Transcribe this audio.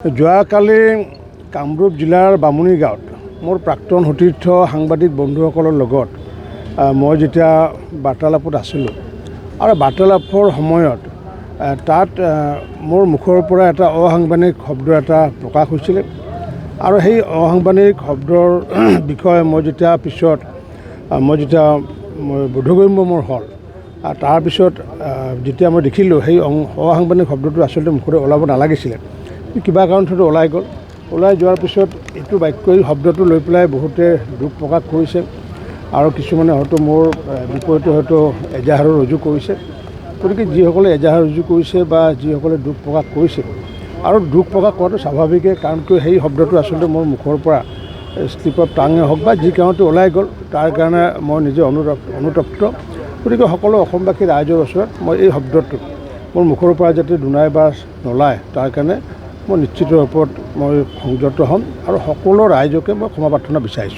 যোৱাকালি কামৰূপ জিলাৰ বামুণী গাঁৱত মোৰ প্ৰাক্তন সতীৰ্থ সাংবাদিক বন্ধুসকলৰ লগত মই যেতিয়া বাৰ্তালাপত আছিলোঁ আৰু বাৰ্তালাপৰ সময়ত তাত মোৰ মুখৰ পৰা এটা অসাংবিধানিক শব্দ এটা প্ৰকাশ হৈছিলে আৰু সেই অসাংবিধানিক শব্দৰ বিষয়ে মই যেতিয়া পিছত বোধগম্য মোৰ হ'ল তাৰপিছত যেতিয়া মই দেখিলোঁ সেই অসাংবিধানিক শব্দটো আচলতে মুখৰে ওলাব নালাগিছিলে, কিবা কাৰণত ওলাই গ'ল। ওলাই যোৱাৰ পিছত এইটো বাক্যই শব্দটো লৈ পেলাই বহুতে দুখ প্ৰকাশ কৰিছে আৰু কিছুমানে হয়তো মোৰ বিপৰীতে হয়তো এজাহাৰৰ ৰুজু কৰিছে। গতিকে যিসকলে এজাহাৰ ৰুজু কৰিছে বা যিসকলে দুখ প্ৰকাশ কৰিছে আৰু দুখ প্ৰকাশ কৰাটো স্বাভাৱিকে, কাৰণ কিয় সেই শব্দটো আচলতে মোৰ মুখৰ পৰা স্লিপ অফ টাঙে হওক বা যি কাৰণতে ওলাই গ'ল তাৰ কাৰণে মই নিজে অনুতপ্ত। গতিকে সকলো অসমবাসী ৰাইজৰ ওচৰত মই এই শব্দটো মোৰ মুখৰ পৰা যাতে দুনাই বা নোলায় তাৰ কাৰণে মই নিশ্চিত ৰূপত মই সংযত হ'ম আৰু সকলো ৰাইজকে মই ক্ষমা প্ৰাৰ্থনা বিচাৰিছোঁ।